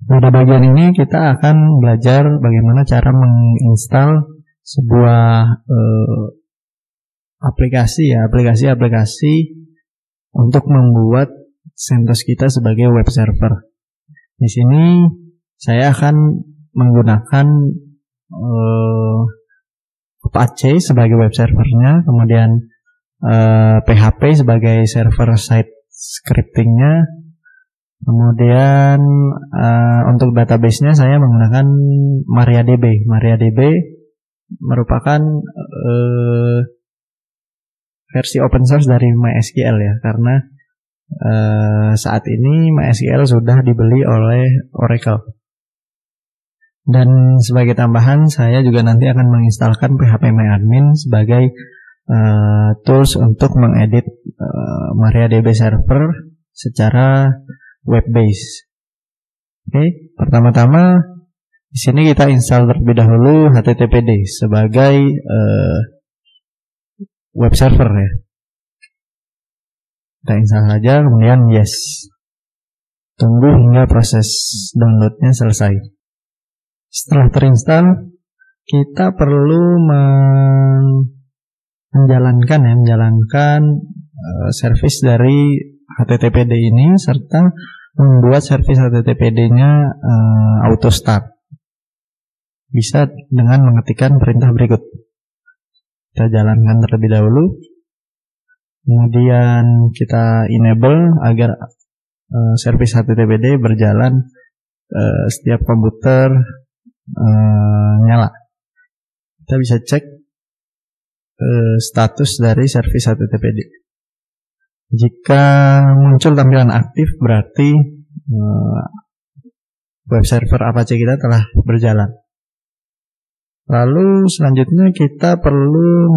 Pada bagian ini kita akan belajar bagaimana cara menginstal sebuah aplikasi untuk membuat CentOS kita sebagai web server. Di sini saya akan menggunakan Apache sebagai web servernya, kemudian PHP sebagai server side scriptingnya, kemudian untuk database-nya saya menggunakan MariaDB. MariaDB merupakan versi open source dari MySQL ya, karena saat ini MySQL sudah dibeli oleh Oracle. Dan sebagai tambahan saya juga nanti akan menginstalkan PHPMyAdmin sebagai tools untuk mengedit MariaDB server secara web base. Oke, pertama-tama di sini kita install terlebih dahulu HTTPD sebagai web server ya. Kita install saja, kemudian yes. Tunggu hingga proses downloadnya selesai. Setelah terinstall, kita perlu menjalankan service dari HTTPD ini serta membuat service HTTPD-nya auto start. Bisa dengan mengetikkan perintah berikut. Kita jalankan terlebih dahulu. Kemudian kita enable agar service HTTPD berjalan setiap komputer nyala. Kita bisa cek status dari service HTTPD. Jika muncul tampilan aktif, berarti web server Apache kita telah berjalan. Lalu selanjutnya kita perlu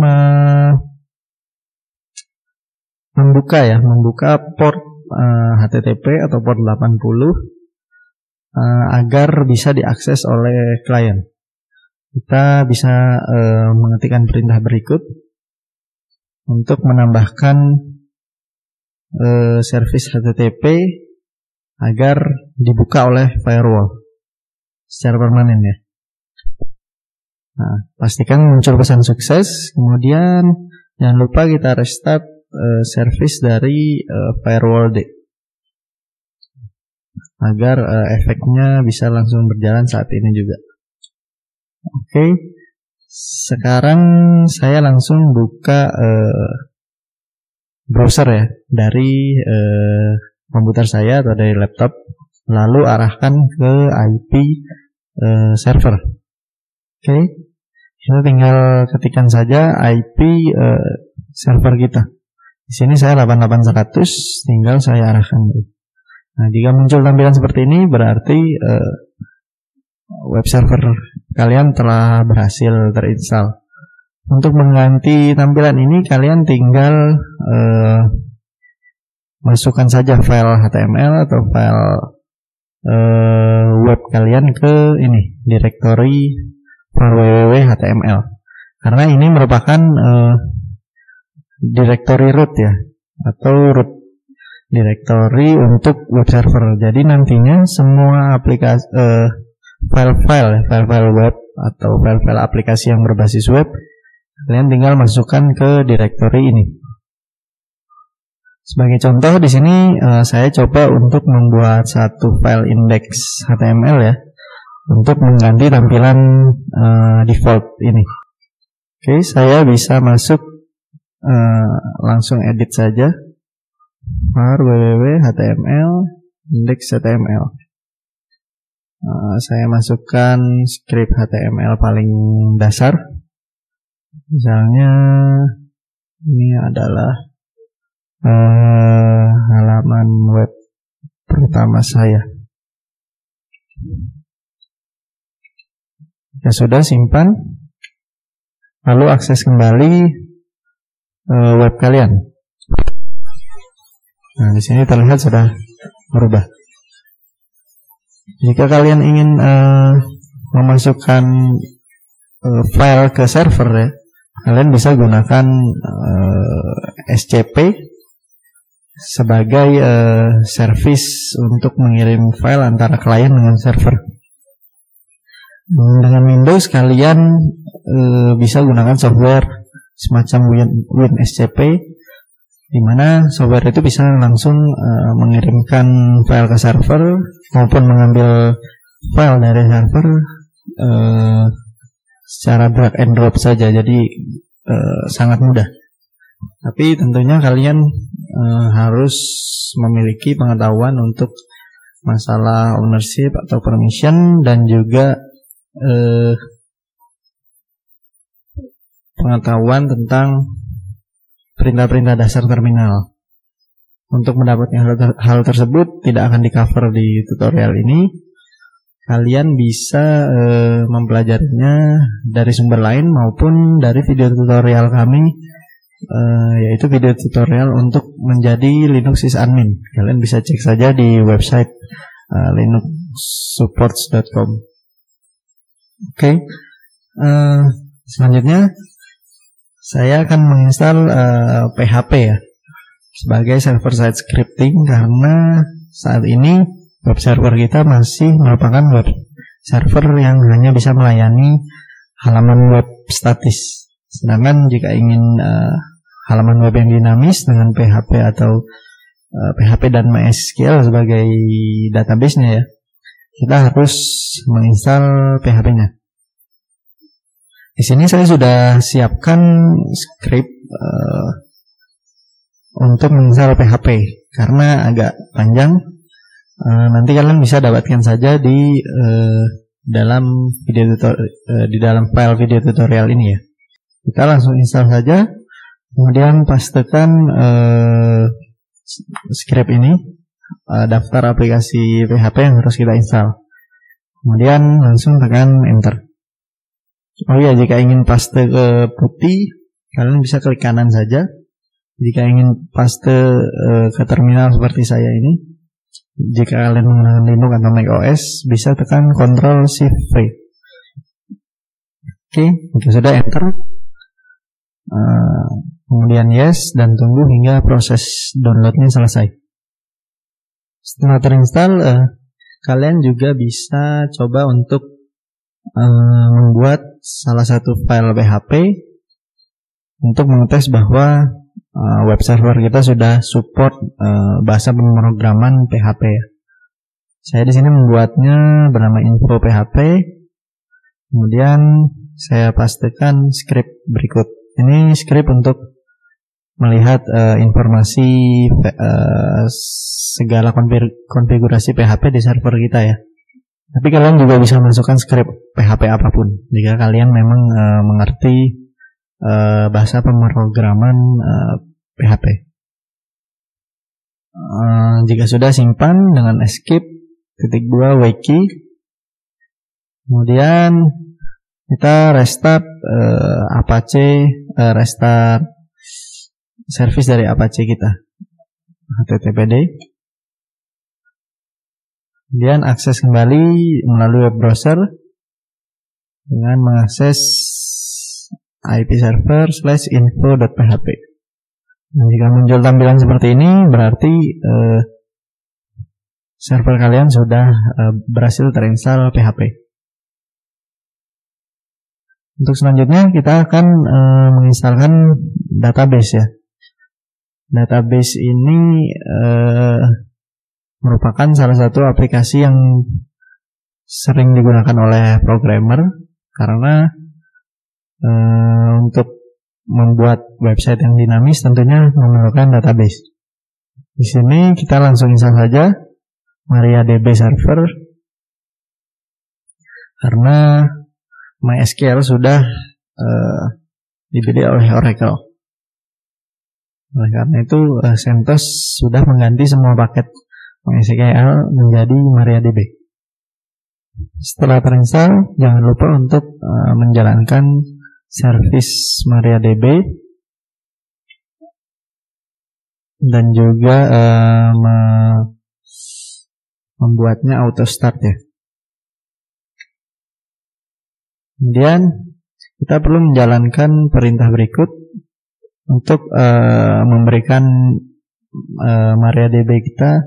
membuka port HTTP atau port 80 agar bisa diakses oleh klien. Kita bisa mengetikkan perintah berikut untuk menambahkan service HTTP agar dibuka oleh firewall secara permanen ya. Nah, pastikan muncul pesan sukses. Kemudian jangan lupa kita restart service dari firewall D agar efeknya bisa langsung berjalan saat ini juga. Oke, sekarang saya langsung buka browser ya dari komputer saya atau dari laptop, lalu arahkan ke IP server. Oke, kita tinggal ketikkan saja IP server kita. Di sini saya 88.100, tinggal saya arahkan. Nah, jika muncul tampilan seperti ini, berarti web server kalian telah berhasil terinstall. Untuk mengganti tampilan ini, kalian tinggal masukkan saja file HTML atau file web kalian ke ini, directory www.html. Karena ini merupakan directory root ya, atau root directory untuk web server. Jadi nantinya semua aplikasi file-file web atau file-file aplikasi yang berbasis web, kalian tinggal masukkan ke directory ini. Sebagai contoh di sini saya coba untuk membuat satu file index HTML ya, untuk mengganti tampilan default ini. Oke, saya bisa masuk langsung edit saja. var www.html index.html. Saya masukkan script HTML paling dasar. Misalnya ini adalah halaman web pertama saya. Ya sudah, simpan. Lalu akses kembali web kalian. Nah, di sini terlihat sudah berubah. Jika kalian ingin memasukkan file ke server ya, kalian bisa gunakan SCP sebagai service untuk mengirim file antara klien dengan server. Dengan Windows kalian bisa gunakan software semacam WinSCP, di mana software itu bisa langsung mengirimkan file ke server maupun mengambil file dari server secara drag and drop saja. Jadi sangat mudah. Tapi tentunya kalian harus memiliki pengetahuan untuk masalah ownership atau permission, dan juga pengetahuan tentang perintah-perintah dasar terminal. Untuk mendapatkan hal tersebut tidak akan di-cover di tutorial ini. Kalian bisa mempelajarinya dari sumber lain maupun dari video tutorial kami, yaitu video tutorial untuk menjadi Linux sysadmin. Kalian bisa cek saja di website linuxsupports.com. Oke. Selanjutnya saya akan menginstal PHP ya sebagai server side scripting, karena saat ini web server kita masih merupakan web server yang hanya bisa melayani halaman web statis. Sedangkan jika ingin halaman web yang dinamis dengan PHP atau PHP dan MySQL sebagai database-nya ya, kita harus menginstal PHP-nya. Di sini saya sudah siapkan script untuk menginstal PHP karena agak panjang. Nanti kalian bisa dapatkan saja di dalam dalam file video tutorial ini ya. Kita langsung install saja, kemudian pastekan script ini, daftar aplikasi PHP yang harus kita install. Kemudian langsung tekan enter. Oh ya, jika ingin paste ke putih, kalian bisa klik kanan saja. Jika ingin paste ke terminal seperti saya ini, jika kalian menggunakan Linux atau Mac OS, bisa tekan Ctrl Shift V. Oke, jika sudah enter, kemudian yes, dan tunggu hingga proses downloadnya selesai. Setelah terinstall, kalian juga bisa coba untuk membuat salah satu file PHP untuk mengetes bahwa web server kita sudah support bahasa pemrograman PHP ya. Saya di sini membuatnya bernama info PHP. Kemudian saya pastekan script berikut. Ini script untuk melihat informasi segala konfigurasi PHP di server kita ya. Tapi kalian juga bisa masukkan script PHP apapun jika kalian memang mengerti bahasa pemrograman PHP. Jika sudah, simpan dengan escape *2 wiki. Kemudian kita restart Apache, restart service dari Apache kita, httpd. Kemudian akses kembali melalui web browser dengan mengakses IP server /info.php. Nah, jika muncul tampilan seperti ini, berarti server kalian sudah berhasil terinstall PHP. Untuk selanjutnya kita akan menginstalkan database ya. Database ini merupakan salah satu aplikasi yang sering digunakan oleh programmer karena untuk membuat website yang dinamis tentunya memerlukan database. Di sini kita langsung install saja MariaDB server karena MySQL sudah dibeli oleh Oracle. Oleh karena itu CentOS sudah mengganti semua paket MySQL menjadi MariaDB. Setelah terinstall, jangan lupa untuk menjalankan service MariaDB dan juga membuatnya auto start ya. Kemudian kita perlu menjalankan perintah berikut untuk memberikan MariaDB kita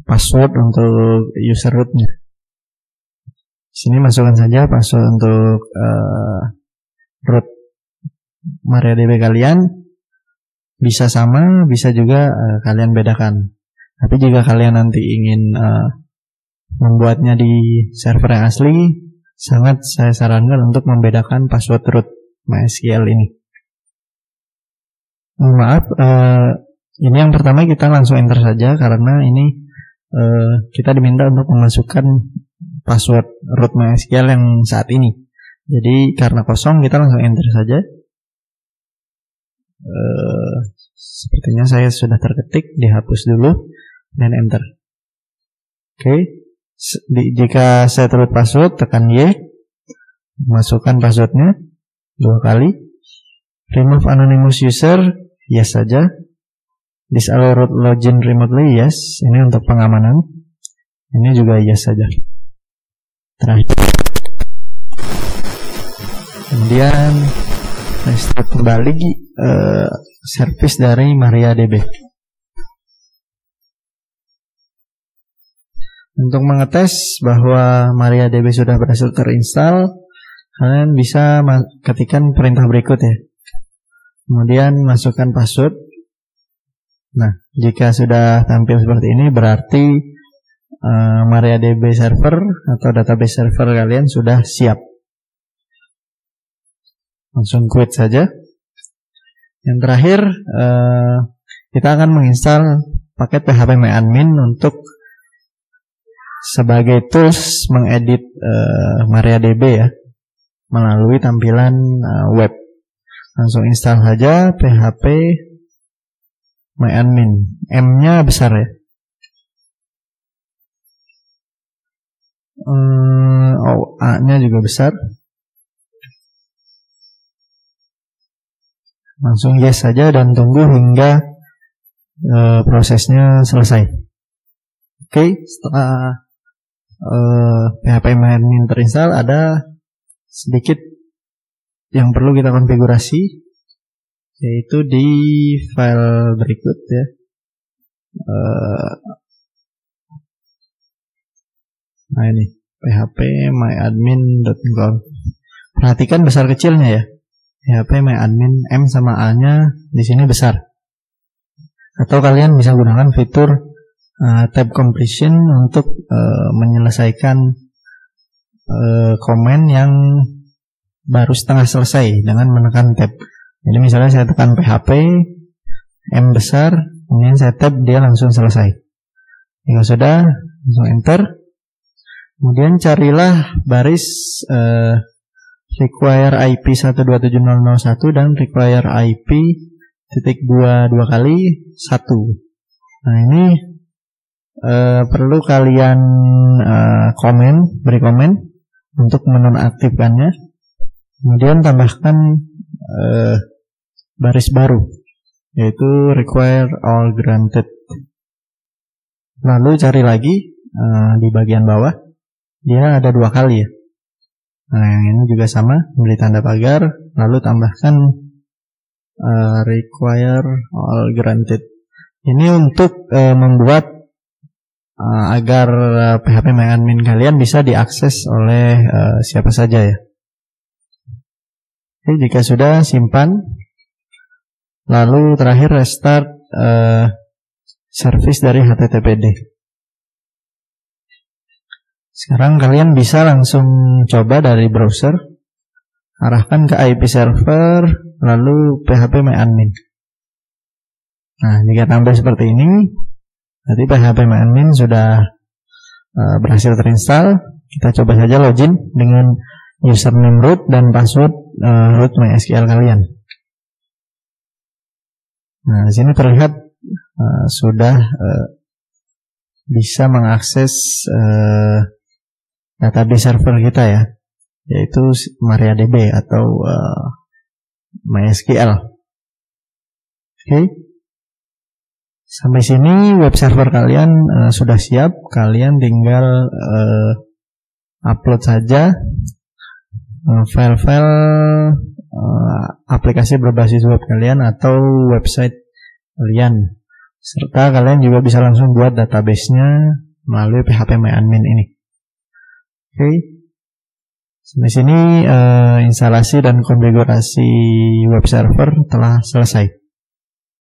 password untuk user rootnya. Sini masukkan saja password untuk root MariaDB kalian. Bisa sama, bisa juga kalian bedakan. Tapi jika kalian nanti ingin membuatnya di server yang asli, sangat saya sarankan untuk membedakan password root MySQL ini. Maaf, ini yang pertama kita langsung enter saja karena ini kita diminta untuk memasukkan password root MySQL yang saat ini. Jadi karena kosong kita langsung enter saja. Sepertinya saya sudah terketik, dihapus dulu dan enter. Oke. Jika set root password, tekan Y, masukkan passwordnya 2 kali. Remove anonymous user, yes saja. Disallow root login remotely, yes. Ini untuk pengamanan. Ini juga yes saja. Terakhir. Kemudian restart kembali service dari MariaDB. Untuk mengetes bahwa MariaDB sudah berhasil terinstall, kalian bisa ketikkan perintah berikut ya. Kemudian masukkan password. Nah, jika sudah tampil seperti ini berarti MariaDB server atau database server kalian sudah siap. Langsung quit saja. Yang terakhir, kita akan menginstal paket phpMyAdmin untuk sebagai tools mengedit MariaDB ya, melalui tampilan web. Langsung install saja phpMyAdmin. M-nya besar ya. A-nya juga besar. Langsung yes saja dan tunggu hingga prosesnya selesai. Oke, setelah phpMyAdmin terinstall, ada sedikit yang perlu kita konfigurasi, yaitu di file berikut ya. Nah ini phpMyAdmin.conf. Perhatikan besar kecilnya ya. phpMyAdmin M sama A-nya di sini besar. Atau kalian bisa gunakan fitur tab completion untuk menyelesaikan komen yang baru setengah selesai dengan menekan tab. Jadi misalnya saya tekan PHP M besar, kemudian saya tab, dia langsung selesai. Jika sudah, langsung enter. Kemudian carilah baris require IP 127.0.0.1 dan require IP *2 kali 1. Nah ini perlu kalian beri komen untuk menonaktifkannya. Kemudian tambahkan baris baru, yaitu require all granted. Lalu cari lagi di bagian bawah, dia ada 2 kali ya. Nah yang ini juga sama, beri tanda pagar, lalu tambahkan require all granted. Ini untuk membuat agar phpMyAdmin kalian bisa diakses oleh siapa saja ya. Oke, jika sudah, simpan. Lalu terakhir restart service dari HTTPD. Sekarang kalian bisa langsung coba dari browser, arahkan ke IP server, lalu phpMyAdmin. Nah, jika tampil seperti ini, berarti phpMyAdmin sudah berhasil terinstall. Kita coba saja login dengan username root dan password root MySQL kalian. Nah, di sini terlihat sudah bisa mengakses database server kita ya, yaitu MariaDB atau MySQL. Oke. Sampai sini web server kalian sudah siap. Kalian tinggal upload saja file-file aplikasi berbasis web kalian atau website kalian Serta kalian juga bisa langsung buat database-nya melalui PHP MyAdmin ini. Oke. Sampai sini instalasi dan konfigurasi web server telah selesai.